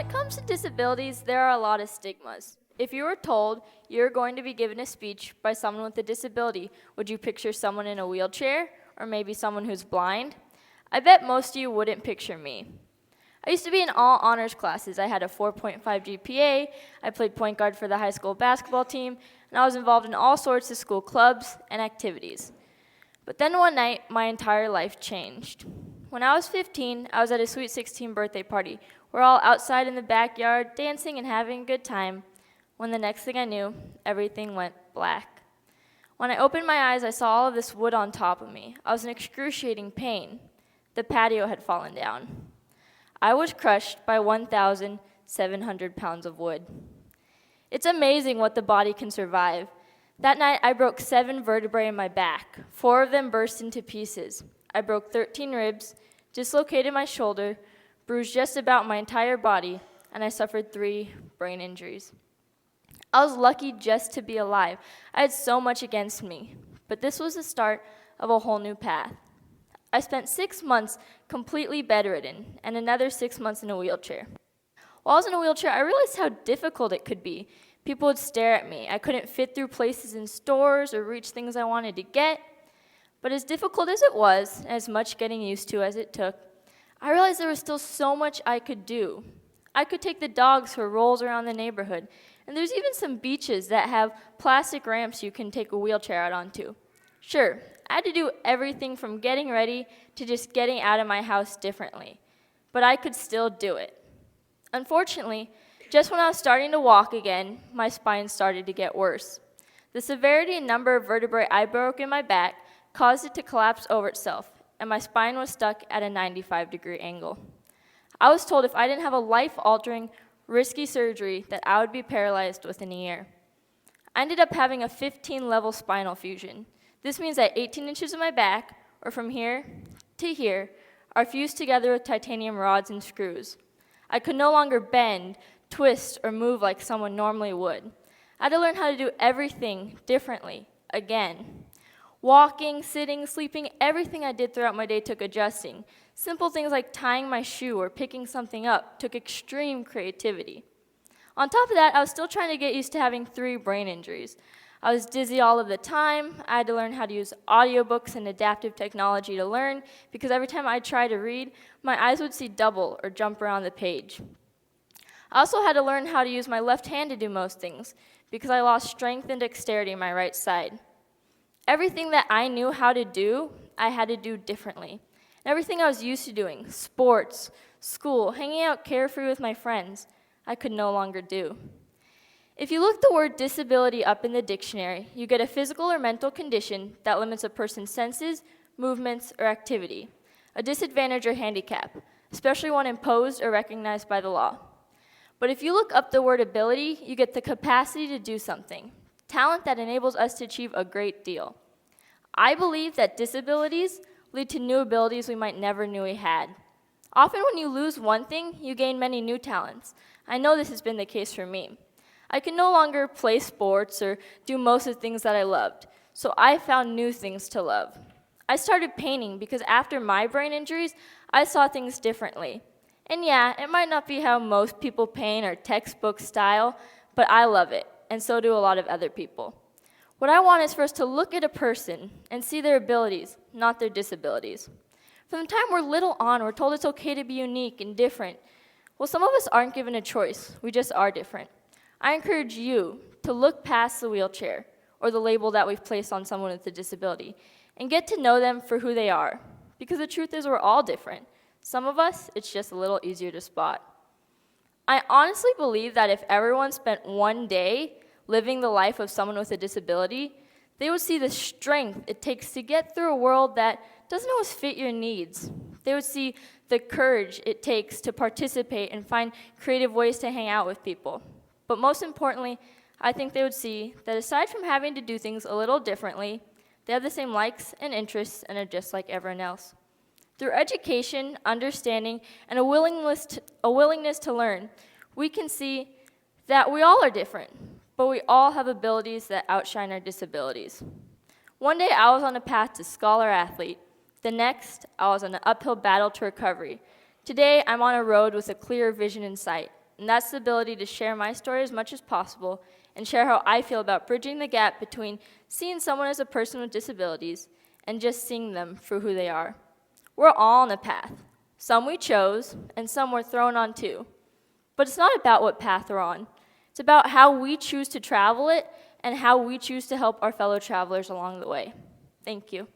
it comes to disabilities, there are a lot of stigmas. If you were told you're going to be given a speech by someone with a disability, would you picture someone in a wheelchair or maybe someone who's blind? I bet most of you wouldn't picture me. I used to be in all honors classes. I had a 4.5 GPA, I played point guard for the high school basketball team, and I was involved in all sorts of school clubs and activities. But then one night, my entire life changed. When I was 15, I was at a Sweet 16 birthday party. We're all outside in the backyard, dancing and having a good time, when the next thing I knew, everything went black. When I opened my eyes, I saw all of this wood on top of me. I was in excruciating pain. The patio had fallen down. I was crushed by 1,700 pounds of wood. It's amazing what the body can survive. That night, I broke 7 vertebrae in my back. 4 of them burst into pieces. I broke 13 ribs, dislocated my shoulder, bruised just about my entire body, and I suffered 3 brain injuries. I was lucky just to be alive. I had so much against me, but this was the start of a whole new path. I spent 6 months completely bedridden and another 6 months in a wheelchair. While I was in a wheelchair, I realized how difficult it could be. People would stare at me. I couldn't fit through places in stores or reach things I wanted to get. But as difficult as it was, and as much getting used to as it took, I realized there was still so much I could do. I could take the dogs for rolls around the neighborhood, and there's even some beaches that have plastic ramps you can take a wheelchair out onto. Sure, I had to do everything from getting ready to just getting out of my house differently, but I could still do it. Unfortunately, just when I was starting to walk again, my spine started to get worse. The severity and number of vertebrae I broke in my back caused it to collapse over itself, and my spine was stuck at a 95-degree angle. I was told if I didn't have a life-altering, risky surgery that I would be paralyzed within a year. I ended up having a 15-level spinal fusion. This means that 18 inches of my back, or from here to here, are fused together with titanium rods and screws. I could no longer bend, twist, or move like someone normally would. I had to learn how to do everything differently, again. Walking, sitting, sleeping, everything I did throughout my day took adjusting. Simple things like tying my shoe or picking something up took extreme creativity. On top of that, I was still trying to get used to having 3 brain injuries. I was dizzy all of the time. I had to learn how to use audiobooks and adaptive technology to learn, because every time I tried to read, my eyes would see double or jump around the page. I also had to learn how to use my left hand to do most things, because I lost strength and dexterity in my right side. Everything that I knew how to do, I had to do differently. And everything I was used to doing, sports, school, hanging out carefree with my friends, I could no longer do. If you look the word disability up in the dictionary, you get a physical or mental condition that limits a person's senses, movements, or activity, a disadvantage or handicap, especially one imposed or recognized by the law. But if you look up the word ability, you get the capacity to do something, talent that enables us to achieve a great deal. I believe that disabilities lead to new abilities we might never knew we had. Often when you lose one thing, you gain many new talents. I know this has been the case for me. I can no longer play sports or do most of the things that I loved, so I found new things to love. I started painting because after my brain injuries, I saw things differently. And yeah, it might not be how most people paint or textbook style, but I love it, and so do a lot of other people. What I want is for us to look at a person and see their abilities, not their disabilities. From the time we're little on, we're told it's okay to be unique and different. Well, some of us aren't given a choice. We just are different. I encourage you to look past the wheelchair or the label that we've placed on someone with a disability and get to know them for who they are. Because the truth is we're all different. Some of us, it's just a little easier to spot. I honestly believe that if everyone spent one day living the life of someone with a disability, they would see the strength it takes to get through a world that doesn't always fit your needs. They would see the courage it takes to participate and find creative ways to hang out with people. But most importantly, I think they would see that aside from having to do things a little differently, they have the same likes and interests and are just like everyone else. Through education, understanding, and a willingness to learn, we can see that we all are different, but we all have abilities that outshine our disabilities. One day I was on a path to scholar athlete. The next, I was on an uphill battle to recovery. Today, I'm on a road with a clear vision in sight. and that's the ability to share my story as much as possible and share how I feel about bridging the gap between seeing someone as a person with disabilities and just seeing them for who they are. We're all on a path. Some we chose, and some we're thrown on too. But it's not about what path we're on. It's about how we choose to travel it and how we choose to help our fellow travelers along the way. Thank you.